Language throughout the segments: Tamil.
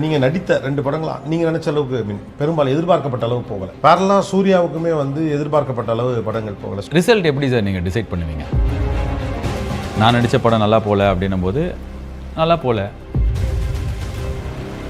நீங்கள் நடித்த 2 படங்களா நீங்கள் நினச்ச அளவுக்கு பெரும்பாலும் எதிர்பார்க்கப்பட்ட அளவு போகலை. பேரலாக சூர்யாவுக்குமே எதிர்பார்க்கப்பட்ட அளவு படங்கள் போகலை. ரிசல்ட் எப்படி சார் நீங்கள் டிசைட் பண்ணுவீங்க? நான் நடித்த படம் நல்லா போகல அப்படின்னும் போது நல்லா போகல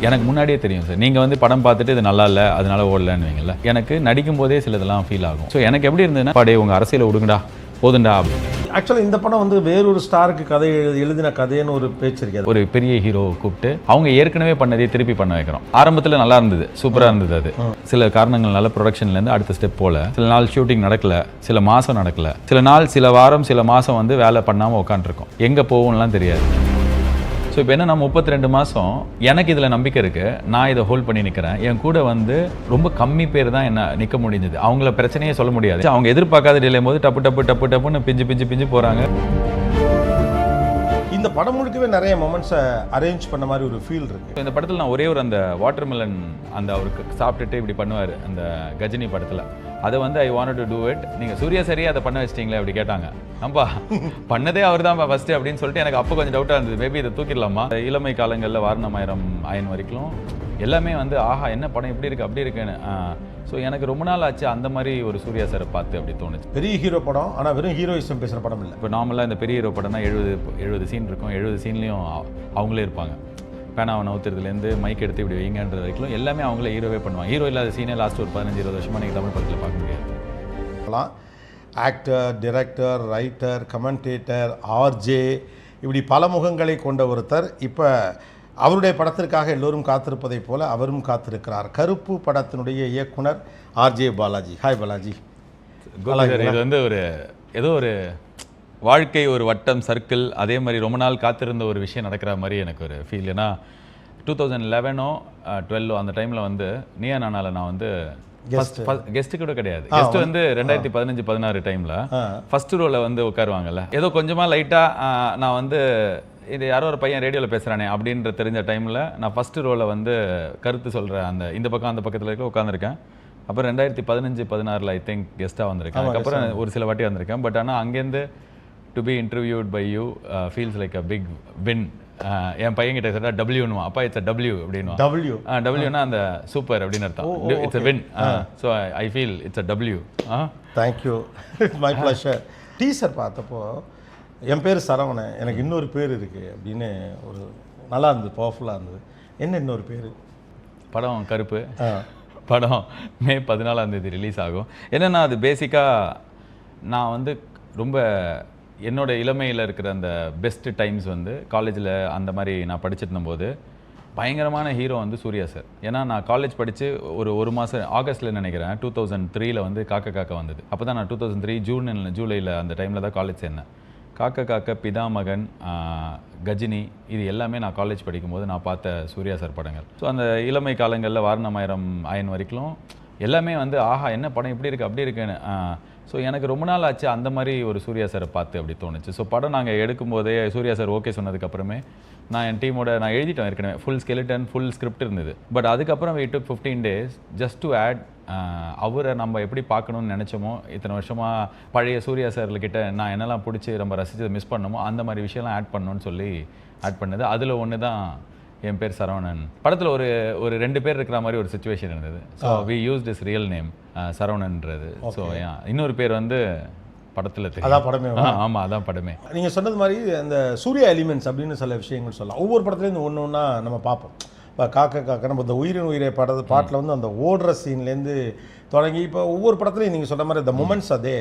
எனக்கு முன்னாடியே தெரியும் சார். நீங்கள் படம் பார்த்துட்டு இது நல்லா இல்லை அதனால ஓடலன்னு வைங்கள, எனக்கு நடிக்கும் போதே சிலதெல்லாம் ஃபீல் ஆகும். ஸோ எனக்கு எப்படி இருந்ததுன்னா பாடே உங்கள் அரசியலை விடுங்கடா போதுண்டா அப்படின்னு. ஆக்சுவலாக இந்த படம் வேறொரு ஸ்டாருக்கு கதை எழுதின கதைன்னு ஒரு பேச்சு இருக்காது. ஒரு பெரிய ஹீரோ கூப்பிட்டு அவங்க ஏற்கனவே பண்ணதே திருப்பி பண்ண வைக்கிறோம். ஆரம்பத்தில் நல்லா இருந்தது, சூப்பராக இருந்தது. அது சில காரணங்கள்னால ப்ரொடக்ஷன்லேருந்து அடுத்த ஸ்டெப் போல, சில நாள் ஷூட்டிங் நடக்கல, சில மாதம் நடக்கல, சில நாள் சில வாரம் சில மாதம் வேலை பண்ணாமல் உட்காந்துருக்கோம். எங்கே போகும்லாம் தெரியாது. ஸோ இப்போ என்ன, நான் 32 மாதம் எனக்கு இதில் நம்பிக்கை இருக்குது. நான் இதை ஹோல்ட் பண்ணி நிற்கிறேன். என் கூட ரொம்ப கம்மி பேர் தான் என்ன நிற்க முடிஞ்சது. அவங்கள பிரச்சனையே சொல்ல முடியாது. அவங்க எதிர்பார்க்காத டிலேயும் போது டப்பு டப்பு டப்பு டப்புன்னு பிஞ்சு போகிறாங்க. இந்த படம் முழுக்கவே நிறைய மொமெண்ட்ஸை அரேஞ்ச் பண்ண மாதிரி ஒரு ஃபீல் இருக்குது. இந்த படத்தில் நான் ஒரே ஒரு அந்த வாட்டர்மெலன் அவருக்கு சாப்பிட்டுட்டு இப்படி பண்ணுவார் அந்த கஜினி படத்தில். அதை ஐ வாண்ட் டு டூ இட். நீங்கள் சூர்யா சரியாக அதை பண்ண வச்சிட்டிங்களே அப்படி கேட்டாங்க. நம்பா பண்ணதே அவர் தான் ஃபஸ்ட்டு அப்படின்னு சொல்லிட்டு எனக்கு அப்போ கொஞ்சம் டவுட்டாக இருந்தது. மேபி இதை தூக்கிடலாமா. இளமை காலங்களில் வாரணமாயிரம் ஆயன் வரைக்கும் எல்லாமே ஆஹா என்ன படம் இப்படி இருக்குது அப்படி இருக்குன்னு. ஸோ எனக்கு ரொம்ப நாள் ஆச்சு அந்த மாதிரி ஒரு சூர்யா சாரை பார்த்து அப்படி தோணுச்சு. பெரிய ஹீரோ படம், ஆனால் வெறும் ஹீரோயிசம் பேசுகிற படம் இல்லை. இப்போ நார்மலாக இந்த பெரிய ஹீரோ படம்னா 70 சீன் இருக்கும். 70 சீன்லேயும் அவங்களே இருப்பாங்க. பேனாவை நவுத்துறதுலேருந்து மைக் எடுத்து இப்படி வைங்கன்ற வரைக்கும் எல்லாமே அவங்களே ஹீரோவே பண்ணுவாங்க. ஹீரோ இல்லாத சீனே லாஸ்ட் ஒரு 15-20 வருஷமாக நீங்கள் தமிழ் படத்தில் பார்க்க முடியாது. Actor, director, writer, commentator, RJ, இப்படி பல முகங்களை கொண்ட ஒருத்தர் இப்போ அவருடைய படத்திற்காக எல்லோரும் காத்திருப்பதை போல அவரும் காத்திருக்கிறார். கருப்பு படத்தினுடைய இயக்குனர் ஆர்ஜே பாலாஜி. ஹாய் பாலாஜி. இது ஏதோ ஒரு வாழ்க்கை ஒரு வட்டம் சர்க்கிள், அதே மாதிரி ரொம்ப நாள் காத்திருந்த ஒரு விஷயம் நடக்கிற மாதிரி எனக்கு ஒரு ஃபீல். ஏன்னா 2011 12 அந்த டைமில் நீயா நானால நான் கெஸ்ட்டு கூட கிடையாது. கெஸ்ட் 2015-16 டைமில் ஃபர்ஸ்ட் ரோவில் உட்காருவாங்கல்ல, ஏதோ கொஞ்சமாக லைட்டாக நான் இது யாரோ ஒரு பையன் ரேடியோவில் பேசுகிறானே அப்படின்ற தெரிஞ்ச டைமில் நான் ஃபஸ்ட்டு ரோவில் கருத்து சொல்கிறேன் இந்த பக்கம் அந்த பக்கத்தில் இருக்க உட்காந்துருக்கேன். அப்புறம் 2015-16 ஐ திங்க் கெஸ்ட்டாக வந்திருக்கேன். அதுக்கப்புறம் ஒரு சில வாட்டி வந்திருக்கேன். பட் ஆனால் அங்கேருந்து to be interviewed by you feels like a big win. என் பையன்கிட்ட சொல்கிறா டபிள்யூன்னு, அப்பா இட்ஸ் அ டபிள்யூ அப்படின்னு. டபிள்யூனா அந்த சூப்பர் அப்படின்னு அர்த்தம். It's a win. So I feel it's a W. Thank you, it's my pleasure. Teaser பார்த்தப்போ என் பேர் சரவணன், எனக்கு இன்னொரு பேர் இருக்குது அப்படின்னு ஒரு நல்லா இருந்தது, பவர்ஃபுல்லாக இருந்தது. என்ன இன்னொரு பேர்? படம் கருப்பு. படம் மே 14 ரிலீஸ் ஆகும். என்னென்னா அது பேசிக்காக நான் ரொம்ப என்னோட இளமையில் இருக்கிற அந்த பெஸ்ட் டைம்ஸ் காலேஜில் அந்த மாதிரி நான் படிச்சுட்டு இருந்தபோது பயங்கரமான ஹீரோ சூர்யா சார். ஏன்னா நான் காலேஜ் படித்து ஒரு மாதம் ஆகஸ்ட்டில் நினைக்கிறேன் 2003 காக்க காக்க வந்தது. அப்போ தான் நான் 2003 ஜூலையில் அந்த டைமில் தான் காலேஜ் சேர்ந்தேன். காக்க காக்க, பிதாமகன், கஜினி, இது எல்லாமே நான் காலேஜ் படிக்கும்போது நான் பார்த்த சூர்யா சார் படங்கள். ஸோ அந்த இளமை காலங்களில் வாரணமாயிரம் ஆயன் வரைக்கும் எல்லாமே ஆஹா என்ன படம் இப்படி இருக்குது அப்படி இருக்குன்னு. ஸோ எனக்கு ரொம்ப நாள் ஆச்சு அந்த மாதிரி ஒரு சூர்யா சாரை பார்த்து அப்படி தோணுச்சு. ஸோ படம் நாங்கள் எடுக்கும்போதே சூர்யா சார் ஓகே சொன்னதுக்கப்புறமே நான் என் டீமோட நான் எழுதிட்டேன். ஏற்கனவே ஃபுல் ஸ்கெலிட்டன் ஃபுல் ஸ்கிரிப்ட் இருந்தது. பட் அதுக்கப்புறம் we took 15 days just to add அவரை நம்ம எப்படி பார்க்கணும்னு நினச்சோமோ, இத்தனை வருஷமாக பழைய சூர்யா சார்கிட்ட நான் என்னெல்லாம் பிடிச்சி ரொம்ப ரசித்து மிஸ் பண்ணமோ அந்த மாதிரி விஷயம்லாம் ஆட் பண்ணணும்னு சொல்லி ஆட் பண்ணது. அதில் ஒன்று தான் என் பேர் சரவணன். படத்தில் ஒரு 2 பேர் இருக்கிற மாதிரி ஒரு சுச்சுவேஷன் இருந்தது. So we used is real name சரவணன்றது. ஸோ இன்னொரு பேர் படத்தில் அதான் படமே. ஆமாம், அதான் படமே. நீங்கள் சொன்னது மாதிரி அந்த சூர்யா எலிமெண்ட்ஸ் அப்படின்னு சில விஷயங்கள் சொல்லலாம். ஒவ்வொரு படத்துலேருந்து ஒன்று ஒன்றா நம்ம பார்ப்போம். இப்போ காக்க காக்க நம்ம இந்த உயிரின் உயிரை பாட்டில் அந்த ஓடுற சீன்லேருந்து தொடங்கி இப்போ ஒவ்வொரு படத்துலையும் நீங்கள் சொன்ன மாதிரி இந்த மொமெண்ட்ஸ் அதே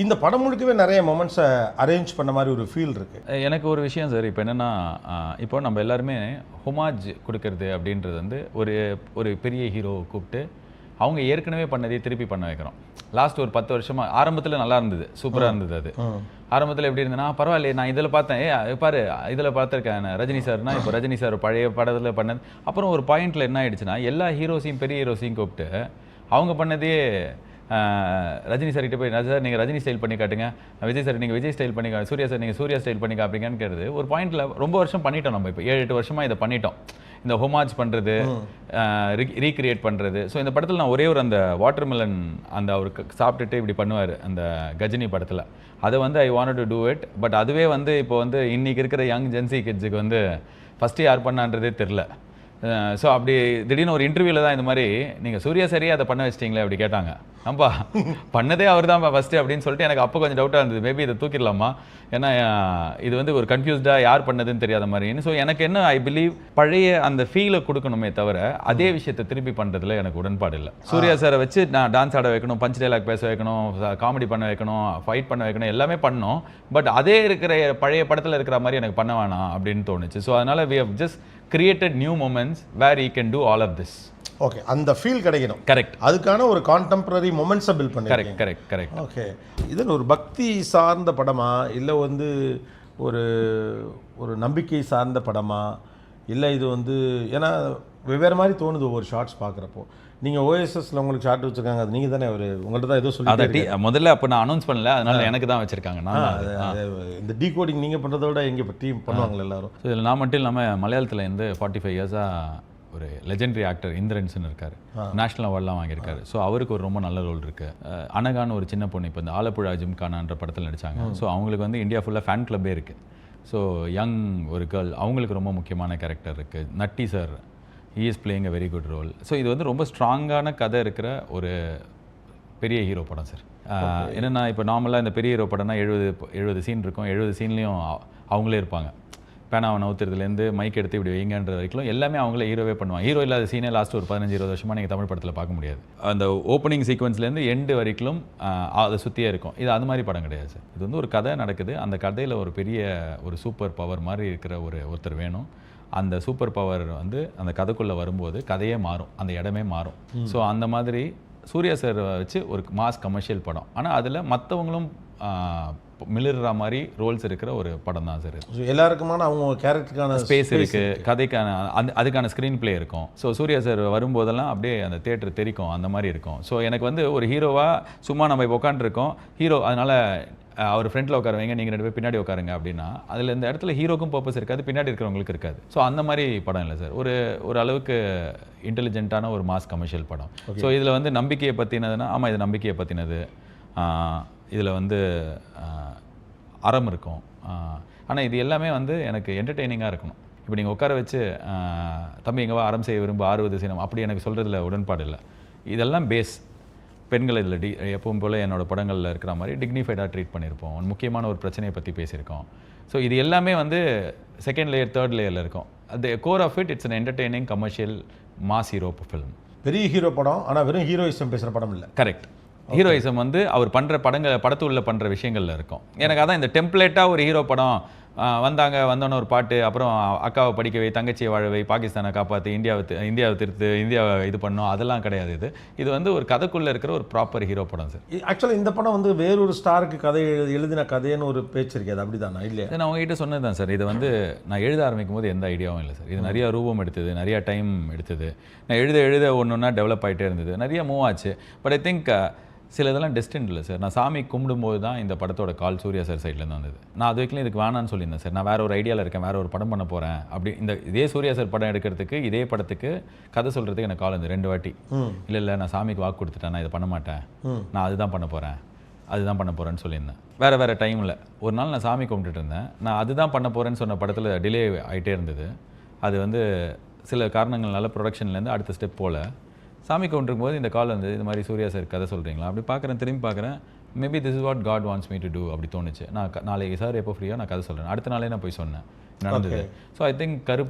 இந்த படம் முழுக்கவே நிறைய மொமெண்ட்ஸை அரேஞ்ச் பண்ண மாதிரி ஒரு ஃபீல் இருக்குது. எனக்கு ஒரு விஷயம் சார், இப்போ என்னென்னா இப்போ நம்ம எல்லாருமே ஹொமாஜ் கொடுக்கறது அப்படின்றது ஒரு பெரிய ஹீரோ கூப்பிட்டு அவங்க ஏற்கனவே பண்ணதே திருப்பி பண்ண வைக்கிறோம். லாஸ்ட் ஒரு 10 வருஷமாக ஆரம்பத்தில் நல்லா இருந்தது, சூப்பராக இருந்தது. அது ஆரம்பத்தில் எப்படி இருந்ததுன்னா பரவாயில்லையே நான் இதில் பார்த்தேன், பாரு இதில் பார்த்துருக்கேன் ரஜினி சார்னா, இப்போ ரஜினி சார் பழைய படத்தில் பண்ணது. அப்புறம் ஒரு பாயிண்டில் என்ன ஆயிடுச்சுன்னா எல்லா ஹீரோஸையும் பெரிய ஹீரோஸையும் கூப்பிட்டு அவங்க பண்ணதே ரஜினி சார்கிட்ட போய் சார் நீங்கள் ரஜினி ஸ்டைல் பண்ணி காட்டுங்க, விஜய் சார் நீங்கள் விஜய் ஸ்டைல் பண்ணி சூர்யா சார் நீங்கள் சூர்யா ஸ்டைல் பண்ணி காப்பீங்கன்னு ஒரு பாயிண்டில் ரொம்ப வருஷம் பண்ணிட்டோம். நம்ம இப்போ 7-8 வருஷமாக இதை பண்ணிட்டோம். இந்த ஹோமாஜ் பண்ணுறது, ரீக்ரியேட் பண்ணுறது. ஸோ இந்த படத்தில் நான் ஒரே ஒரு அந்த வாட்டர்மெலன் அவருக்கு சாப்பிட்டுட்டு இப்படி பண்ணுவார் அந்த கஜினி படத்தில். அதை ஐ want to do it. But அதுவே இப்போ இன்றைக்கி இருக்கிற யங் ஜென்சி கிட்ஸுக்கு ஃபஸ்ட்டு யார் பண்ணான்றதே தெரில. ஸோ அப்படி திடீர்னு ஒரு இன்டர்வியூவில் தான் இந்த மாதிரி நீங்கள் சூர்யா சரியாக அதை பண்ண வச்சிட்டிங்களே அப்படி கேட்டாங்க. ஆம்பா பண்ணதே அவர் தான் ஃபஸ்ட்டு அப்படின்னு சொல்லிட்டு எனக்கு அப்போ கொஞ்சம் டவுட்டாக இருந்தது. மேபி இதை தூக்கிடலாமா, ஏன்னா இது வந்து ஒரு கன்ஃபியூஸ்டாக யார் பண்ணதுன்னு தெரியாத மாதிரின்னு. ஸோ எனக்கு என்ன, ஐ பிலீவ் பழைய அந்த ஃபீலை கொடுக்கணுமே தவிர அதே விஷயத்தை திருப்பி பண்ணுறதுல எனக்கு உடன்பாடு இல்லை. சூர்யா சாரை வச்சு நான் டான்ஸ் ஆட வைக்கணும், பஞ்ச் டைலாக் பேச வைக்கணும், காமெடி பண்ண வைக்கணும், ஃபைட் பண்ண வைக்கணும், எல்லாமே பண்ணோம். பட் அதே இருக்கிற பழைய படத்தில் இருக்கிற மாதிரி எனக்கு பண்ண வேணாம் அப்படின்னு தோணுச்சு. ஸோ அதனால் we have just created new moments where he can do all of this. Okay, அந்த ஃபீல் கிடைக்கணும். கரெக்ட். அதுக்கான ஒரு கான்டெம்பரரி மொமெண்ட்ஸை பில்ட் பண்ணி. Correct correct correct. ஓகே, இது ஒரு பக்தி சார்ந்த படமா இல்லை வந்து ஒரு ஒரு நம்பிக்கை சார்ந்த படமா இல்லை இது வந்து, ஏன்னா வெவ்வேறு மாதிரி தோணுது ஒவ்வொரு ஷார்ட்ஸ் பார்க்குறப்போ. நீங்கள் ஓஎஸ்எஸ்ல உங்களுக்கு ஷார்ட் வச்சுருக்காங்க, அது நீங்கள் தானே உங்கள்கிட்ட தான் ஏதோ சொல்லி முதல்ல அப்போ நான் அனௌன்ஸ் பண்ணல, அதனால எனக்கு தான் வச்சுருக்காங்க. இந்த டீகோடிங் நீங்கள் பண்ணுறத விட எங்கே டீம் பண்ணுவாங்க எல்லாரும். ஸோ இதில் நான் மட்டும் இல்லாமல் மலையாளத்தில் இருந்து 45 இயர்ஸாக ஒரு லெஜெண்டரி ஆக்டர் இந்திரன்ஸ்னு இருக்கார், நேஷனல் அவார்ட்லாம் வாங்கியிருக்காரு. ஸோ அவருக்கு ஒரு ரொம்ப நல்ல ரோல் இருக்குது. அனகான்னு ஒரு சின்ன பொண்ணு இப்போ இந்த ஆலப்புழா ஜிம்கானான்ற படத்தில் நடித்தாங்க. ஸோ அவங்களுக்கு வந்து இந்தியா ஃபுல்லாக ஃபேன் கிளப்பே இருக்குது. ஸோ யங் ஒரு கேர்ள், அவங்களுக்கு ரொம்ப முக்கியமான கேரக்டர் இருக்குது. Natty sir, he is playing a very good role. So இது வந்து ரொம்ப ஸ்ட்ராங்கான கதை இருக்கிற ஒரு பெரிய ஹீரோ படம் சார். என்னென்னா இப்போ நார்மலாக இந்த பெரிய ஹீரோ படம்னா 70 சீன் இருக்கும். 70 சீன்லேயும் அவங்களே இருப்பாங்க. பேனாவை நவுத்துறதுலேருந்து மைக் எடுத்து இப்படி வைங்கன்ற வரைக்கும் எல்லாமே அவங்களே ஹீரோவே பண்ணுவாங்க. ஹீரோ இல்லாத சீனே லாஸ்ட் ஒரு 15-20 வருஷமாக நீங்கள் தமிழ் படத்தில் பார்க்க முடியாது. அந்த ஓப்பனிங் சீக்வன்ஸ்லேருந்து எண்டு வரைக்கும் அதை சுற்றியே இருக்கும். இது அது மாதிரி படம் கிடையாது சார். இது வந்து ஒரு கதை நடக்குது. அந்த கதையில் ஒரு பெரிய ஒரு சூப்பர் பவர் மாதிரி இருக்கிற ஒருத்தர் வேணும். அந்த சூப்பர் பவர் வந்து அந்த கதைக்குள்ளே வரும்போது கதையே மாறும், அந்த இடமே மாறும். ஸோ அந்த மாதிரி சூர்யா சார் வச்சு ஒரு மாஸ் கமர்ஷியல் படம். ஆனால் அதில் மற்றவங்களும் மிளற மாதிரி ரோல்ஸ் இருக்கிற ஒரு படம் தான் சார். எல்லாருக்குமான அவங்க கேரக்டருக்கான ஸ்பேஸ் இருக்குது, கதைக்கான அதுக்கான ஸ்க்ரீன் பிளே இருக்கும். ஸோ சூர்யா சார் வரும்போதெல்லாம் அப்படியே அந்த தியேட்டர் தெரிக்கும், அந்த மாதிரி இருக்கும். ஸோ எனக்கு வந்து ஒரு ஹீரோவாக சும்மா நம்ம இப்போ உட்காந்துருக்கோம், ஹீரோ அதனால் அவர் ஃப்ரண்ட்டில் உட்கார வைங்க, நீங்கள் 2 பேர் பின்னாடி உட்காருங்க அப்படின்னா அதில் இந்த இடத்துல ஹீரோக்கும் பர்பஸ் இருக்காது, பின்னாடி இருக்கிறவங்களுக்கு இருக்காது. ஸோ அந்த மாதிரி படம் இல்லை சார். ஒரு அளவுக்கு இன்டெலிஜென்ட்டான ஒரு மாஸ் கமர்ஷியல் படம். ஸோ இதில் வந்து நம்பிக்கையை பற்றினதுன்னா, ஆமாம் இது நம்பிக்கையை பற்றினது. இதில் வந்து அறம் இருக்கும். ஆனால் இது எல்லாமே வந்து எனக்கு என்டர்டெய்னிங்காக இருக்கணும். இப்போ நீங்கள் உட்கார வச்சு தம்பி எங்கேவா அறம் செய்ய விரும்ப 60 சினம் அப்படி எனக்கு சொல்கிறதுல உடன்பாடு இல்லை. இதெல்லாம் பேஸ். பெண்கள் இதில் எப்பவும் போல் என்னோடய படங்களில் இருக்கிற மாதிரி டிக்னிஃபைடாக ட்ரீட் பண்ணியிருப்போம். முக்கியமான ஒரு பிரச்சனையை பற்றி பேசியிருக்கோம். ஸோ இது எல்லாமே வந்து செகண்ட் லேயர், தேர்ட் லேயரில் இருக்கும். அது core of it's an entertaining commercial mass hero film. பெரிய ஹீரோ படம், ஆனால் வெறும் ஹீரோயிசம் பேசுகிற படம் இல்லை. கரெக்ட். ஹீரோயிசம் வந்து அவர் பண்ணுற படத்துள்ள பண்ணுற விஷயங்களில் இருக்கும். எனக்கு அதான் இந்த டெம்ப்ளேட்டாக ஒரு ஹீரோ படம் வந்தோன்னே ஒரு பாட்டு, அப்புறம் அக்காவை படிக்க வை, தங்கச்சியை வாழவை, பாகிஸ்தானை காப்பாற்றி, இந்தியாவை திருத்து, இந்தியாவை இது பண்ணோம், அதெல்லாம் கிடையாது. இது வந்து ஒரு கதைக்குள்ளே இருக்கிற ஒரு ப்ராப்பர் ஹீரோ படம் சார். ஆக்சுவலாக இந்த படம் வந்து வேறொரு ஸ்டாருக்கு கதை எழுதின கதைன்னு ஒரு பேச்சு இருக்காது, அப்படி தானா? இல்லையா? நான் உங்ககிட்ட சொன்னது தான் சார். இது வந்து நான் எழுத ஆரம்பிக்கும் போது எந்த ஐடியாவும் இல்லை சார். இது நிறையா ரூபம் எடுத்தது, நிறையா டைம் எடுத்தது. நான் எழுத ஒன்றுன்னா டெவலப் ஆகிட்டே இருந்தது, நிறைய மூவ் ஆச்சு. பட் ஐ திங்க் சில இதெல்லாம் டெஸ்டின் இல்லை சார். நான் சாமி கும்பிடும்போது தான் இந்த படத்தோட கால் சூர்யா சார் சைட்லேருந்து வந்தது. நான் அது வரைக்கும் இதுக்கு வேணான்னு சொல்லியிருந்தேன் சார். நான் வேறு ஒரு ஐடியாவில் இருக்கேன், வேறு ஒரு படம் பண்ண போகிறேன் அப்படி. இதே சூர்யா சார் படம் எடுக்கிறதுக்கு, இதே படத்துக்கு கதை சொல்கிறதுக்கு எனக்கு கால் வந்து 2 வாட்டி. இல்லை நான் சாமிக்கு வாக்கு கொடுத்துட்டேன், நான் இதை பண்ண மாட்டேன், நான் அதுதான் பண்ண போகிறேன்னு சொல்லியிருந்தேன். வேறு டைமில் ஒரு நாள் நான் சாமி கும்பிட்டுட்டு இருந்தேன். நான் அதுதான் பண்ண போகிறேன்னு சொன்ன படத்தில் டிலே ஆகிட்டே இருந்தது. அது வந்து சில காரணங்கள்னால ப்ரொடக்ஷன்லேருந்து அடுத்த ஸ்டெப் போல் சாமி கவுண்டிருக்கும் போது இந்த கால் வந்து இது மாதிரி சூர்யா சார் கதை சொல்கிறீங்களா அப்படி பார்க்குறேன். திரும்பி பார்க்குறேன், maybe this is what God wants me to do அப்படி தோணுச்சு. நான் நாளைக்கு சார் எப்போ ஃப்ரீயாக நான் கதை சொல்கிறேன். அடுத்த நாளே நான் போய் சொன்னேன், நடந்தது. ஸோ ஐ திங்க்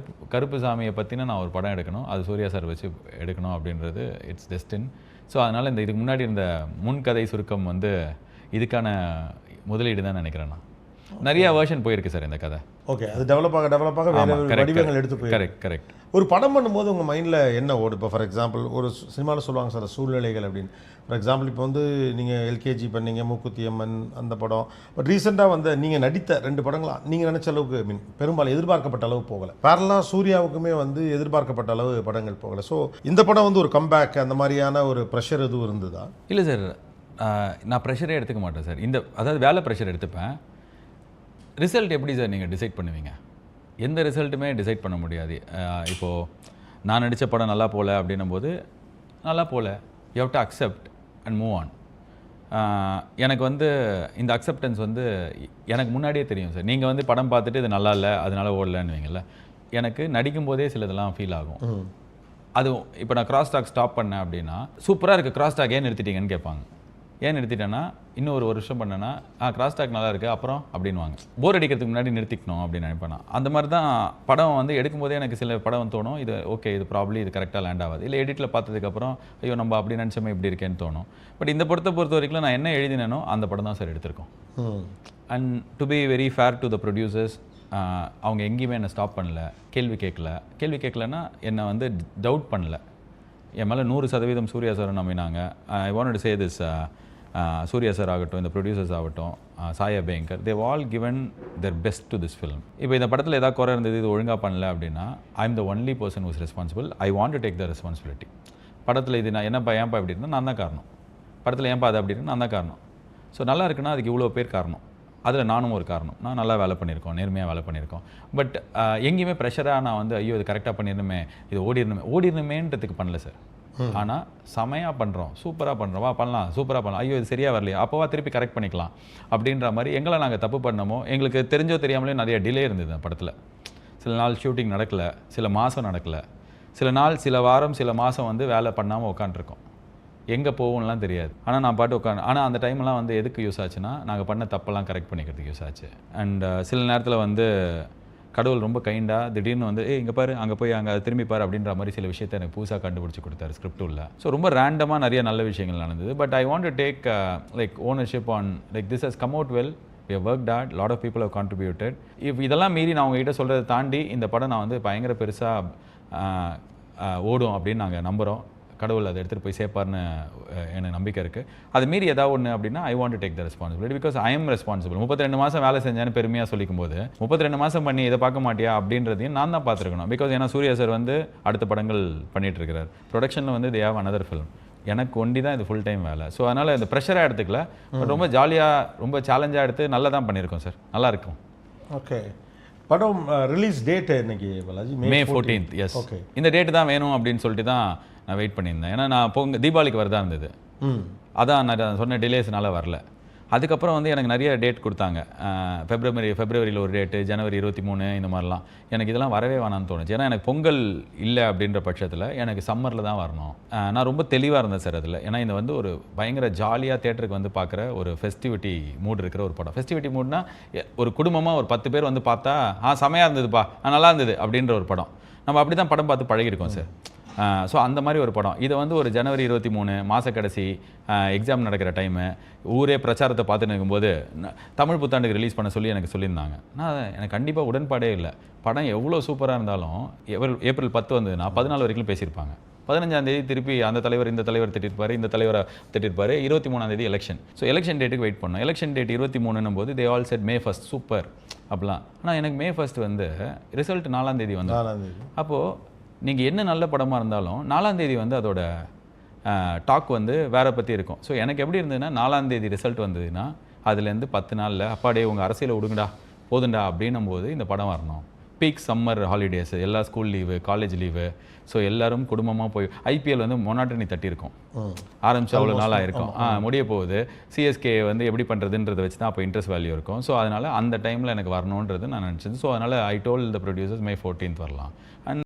கருப்பு சாமியை பற்றினா நான் ஒரு படம் எடுக்கணும், அது சூர்யா சார் வச்சு எடுக்கணும் அப்படின்றது இட்ஸ் டெஸ்டின். ஸோ அதனால் இதுக்கு முன்னாடி இருந்த முன்கதை சுருக்கம் வந்து இதுக்கான முதலீடு தான் நினைக்கிறேன். நான் நிறைய வெர்ஷன் போயிருக்கு சார் இந்த கதை. ஓகே, அது டெவலப் ஆக வேறு வடிவங்கள் எடுத்து போய். கரெக்ட். ஒரு படம் பண்ணும்போது உங்கள் மைண்டில் என்ன ஓடும்? இப்போ ஃபார் எக்ஸாம்பிள் ஒரு சினிமாவில் சொல்லுவாங்க சார் சூழ்நிலைகள் அப்படின்னு. ஃபார் எக்ஸாம்பிள் இப்போ வந்து நீங்கள் எல்கேஜி பண்ணீங்க, மூக்குத்தி அம்மன் அந்த படம். பட் ரீசெண்டாக வந்து நீங்கள் நடித்த 2 படங்களாம் நீங்கள் நினச்ச அளவுக்கு பெரும்பாலும் எதிர்பார்க்கப்பட்ட அளவு போகலை. பேரலாக சூர்யாவுக்குமே வந்து எதிர்பார்க்கப்பட்ட அளவு படங்கள் போகலை. ஸோ இந்த படம் வந்து ஒரு கம்பேக் அந்த மாதிரியான ஒரு ப்ரெஷர் எதுவும் இருந்ததா? இல்லை சார், நான் ப்ரெஷரே எடுத்துக்க மாட்டேன் சார். அதாவது வேலை ப்ரெஷர் எடுத்துப்பேன். ரிசல்ட் எப்படி சார் நீங்கள் டிசைட் பண்ணுவீங்க? எந்த ரிசல்ட்டுமே டிசைட் பண்ண முடியாது. இப்போது நான் நடித்த படம் நல்லா போகல அப்படின்னும் போது நல்லா போகல, you have to accept and move on. எனக்கு வந்து இந்த அக்செப்டன்ஸ் வந்து எனக்கு முன்னாடியே தெரியும் சார். நீங்கள் வந்து படம் பார்த்துட்டு இது நல்லா இல்லை அதனால ஓடலன்னு வைங்கல்ல, எனக்கு நடிக்கும் போதே சிலதெல்லாம் ஃபீல் ஆகும். அது இப்போ நான் கிராஸ் டாக் ஸ்டாப் பண்ணேன் அப்படின்னா, சூப்பராக இருக்குது கிராஸ் டாக் ஏன் நிறுத்திட்டீங்கன்னு கேட்பாங்க. ஏன் நிறுத்திட்டேன்னா, இன்னும் ஒரு வருஷம் பண்ணேன்னா கிராஸ் டாக் நல்லா இருக்குது அப்புறம் அப்படின்வாங்க. போர் அடிக்கிறதுக்கு முன்னாடி நிறுத்திக்கணும் அப்படின்னு நினைப்பேன் நான். அந்த மாதிரி தான் படம் வந்து எடுக்கும்போதே எனக்கு சில படம் தோணும், இது ஓகே இது ப்ராப்ளி இது கரெக்டாக லேண்ட் ஆகாது. இல்லை எடிட்டில் பார்த்ததுக்கப்புறம் ஐயோ நம்ம அப்படி நினச்சோமே இப்படி இருக்கேன்னு தோணும். பட் இந்த படத்தை பொறுத்த வரைக்கும் நான் என்ன எழுதினேனோ அந்த படம் தான் சார் எடுத்திருக்கோம். And to be very fair to the producers, அவங்க எங்கேயுமே என்னை ஸ்டாப் பண்ணல, கேள்வி கேட்கலன்னா என்னை வந்து டவுட் பண்ணல. என் மேலே 100% சூர்யா சார் நம்பினாங்க. I want to say this, Suriya sir ஆகட்டும், இந்த ப்ரொடியூசர்ஸ் ஆகட்டும், Sai Abhyankar, Dev all given their best to this film. இப்போ இந்த படத்தில் ஏதாவது குறை இருந்தது, இது ஒழுங்காக பண்ணல அப்படின்னா, I am the only person who's responsible. I want to take the responsibility. படத்தில் இது நான் ஏன்ப்பா இப்படி இருந்தால் நான் தான் காரணம், படத்தில் ஏன்ப்பா அது அப்படின்னா நான் தான் காரணம். ஸோ நல்லா இருக்குன்னா அதுக்கு இவ்வளோ பேர் காரணம், அதில் நானும் ஒரு காரணம். நான் நல்லா வேலை பண்ணியிருக்கோம், நேர்மையாக வேலை பண்ணியிருக்கோம். பட் எங்கேயுமே ப்ரெஷராக நான் வந்து ஐயோ இது கரெக்டாக பண்ணிடணுமே, இது ஓடிடணுமேன்றதுக்கு பண்ணல சார். ஆனால் செமையாக பண்ணுறோம், சூப்பராக பண்ணுறோம், வா பண்ணலாம், சூப்பராக பண்ணலாம், ஐயோ இது சரியாக வரலையா, அப்போவா திருப்பி கரெக்ட் பண்ணிக்கலாம் அப்படின்ற மாதிரி எங்களை நாங்கள் தப்பு பண்ணமோ எங்களுக்கு தெரிஞ்சோ தெரியாமலே நிறைய டிலே இருந்தது அந்த படத்தில். சில நாள் ஷூட்டிங் நடக்கலை, சில மாதம் நடக்கலை, சில நாள் சில வாரம் சில மாதம் வந்து வேலை பண்ணாமல் உட்காண்ட்ருக்கோம். எங்கே போகும்லாம் தெரியாது. ஆனால் நான் பாட்டு ஆனால் அந்த டைம்லாம் வந்து எதுக்கு யூஸ் ஆச்சுன்னா, நாங்கள் பண்ண தப்பெல்லாம் கரெக்ட் பண்ணிக்கிறதுக்கு யூஸ் ஆச்சு. அண்ட் சில நேரத்தில் வந்து கடவுள் ரொம்ப கைண்டாக திடீர்னு வந்து இங்கே பாரு, அங்கே போய் அங்கே திரும்பி பாரு அப்படின்ற மாதிரி சில விஷயத்தை எனக்கு புதுசாக கண்டுபிடிச்சி கொடுத்தாரு ஸ்கிரிப்ட் உள்ள. ஸோ ரொம்ப ரேண்டமாக நிறைய நல்ல விஷயங்கள் நடந்தது. But I want to take like ownership on like this has come out well, we have worked hard, lot of people have contributed. if இதெல்லாம் மீறி நான் உங்ககிட்ட சொல்கிறத தாண்டி இந்த படம் நான் வந்து பயங்கர பெருசாக ஓடும் அப்படின்னு நாங்கள் நம்புகிறோம். கடவுள் அதை எடுத்துகிட்டு போய் சேர்ப்பார்னு எனக்கு நம்பிக்கை இருக்குது. அது மீறி ஏதாவது ஒன்று அப்படின்னா ஐ want to take the responsibility, because I am responsible. 32 மாதம் வேலை செஞ்சேன்னு பெருமையாக சொல்லிக்கும் போது 32 மாதம் பண்ணி இதை பார்க்க மாட்டியா அப்படின்றதையும் நான் தான் பார்த்துருக்கணும். பிகாஸ் ஏன்னா சூர்யா சார் வந்து அடுத்த படங்கள் பண்ணிகிட்டு இருக்கிறார், ப்ரொடக்ஷனில் வந்து தே ஹேவ் another film. எனக்கு ஒண்டி தான் இது ஃபுல் டைம் வேலை. ஸோ அதனால் இந்த ப்ரெஷராக எடுத்துக்கல, பட் ரொம்ப ஜாலியாக ரொம்ப சேலஞ்சாக எடுத்து நல்லா தான் பண்ணியிருக்கோம் சார், நல்லா இருக்கும். ஓகே, படம் ரிலீஸ் டேட் இன்னைக்கு Balaji? May 14th. Yes, okay. இந்த டேட்டு தான் வேணும் அப்படின்னு சொல்லிட்டு தான் நான் வெயிட் பண்ணியிருந்தேன். ஏன்னா நான் தீபாவளிக்கு வரதா இருந்தது, அதான் நான் சொன்ன டிலேஸ்னால வரல. அதுக்கப்புறம் வந்து எனக்கு நிறைய டேட் கொடுத்தாங்க. ஃபெப்ரவரியில் ஒரு டேட்டு, ஜனவரி 23 இந்த மாதிரிலாம். எனக்கு இதெல்லாம் வரவே வேணாம்னு தோணுச்சு. ஏன்னா எனக்கு பொங்கல் இல்லை அப்படின்ற பட்சத்தில் எனக்கு சம்மரில் தான் வரணும். நான் ரொம்ப தெளிவாக இருந்தேன் சார் அதில். ஏன்னா இது வந்து ஒரு பயங்கர ஜாலியாக தேட்டருக்கு வந்து பார்க்குற ஒரு ஃபெஸ்டிவிட்டி மூட் இருக்கிற ஒரு படம். ஃபெஸ்டிவிட்டி மூட்னா ஒரு குடும்பமாக ஒரு 10 பேர் வந்து பார்த்தா செமையாக இருந்ததுப்பா, நல்லா இருந்தது அப்படின்ற ஒரு படம். நம்ம அப்படி தான் படம் பார்த்து பழகிருக்கோம் சார். ஸோ அந்த மாதிரி ஒரு படம். இதை வந்து ஒரு ஜனவரி 23 மாத கடைசி எக்ஸாம் நடக்கிற டைமு, ஊரே பிரச்சாரத்தை பார்த்துன்னு இருக்கும்போது தமிழ் புத்தாண்டுக்கு ரிலீஸ் பண்ண சொல்லி எனக்கு சொல்லியிருந்தாங்க. எனக்கு கண்டிப்பாக உடன்பாடே இல்லை. படம் எவ்வளோ சூப்பராக இருந்தாலும் ஏப்ரல் 10 வந்ததுன்னா 14 வரைக்கும் பேசியிருப்பாங்க. 15ஆம் தேதி திருப்பி அந்த தலைவர் இந்த தலைவர் திட்டிருப்பாரு, இந்த தலைவரை திட்டிருப்பாரு. 23ஆம் தேதி எலெக்ஷன். ஸோ எலெக்ஷன் டேட்டுக்கு வெயிட் பண்ணோம். எலெக்ஷன் டேட் 23 போது they all set May 1 super அப்படிலாம். ஆனால் எனக்கு May 1 வந்து ரிசல்ட் 4ஆம் தேதி வந்து. அப்போது நீங்கள் என்ன நல்ல படமாக இருந்தாலும் 4ஆம் தேதி வந்து அதோட டாக் வந்து வேற பற்றி இருக்கும். ஸோ எனக்கு எப்படி இருந்ததுன்னா 4ஆம் தேதி ரிசல்ட் வந்ததுன்னா அதுலேருந்து 10 நாளில் அப்பாடே உங்கள் அரசியலை விடுங்கடா போதுண்டா அப்படின்னும் போது இந்த படம் வரணும். பீக் சம்மர் ஹாலிடேஸ், எல்லா school leave, college leave. So எல்லாரும் குடும்பமாக போய் ஐபிஎல் வந்து மொனாட்டனி தட்டியிருக்கோம், ஆரம்பிச்சு அவ்வளோ நாளாக இருக்கும், முடிய போகுது. சிஎஸ்கே வந்து எப்படி பண்ணுறதுன்றதை வச்சு தான் அப்போ இன்ட்ரெஸ்ட் வேல்யூ இருக்கும். ஸோ அதனால் அந்த டைமில் எனக்கு வரணுன்றது நான் நினச்சது. ஸோ அதனால் I told the producers May 14th வரலாம். அண்ட்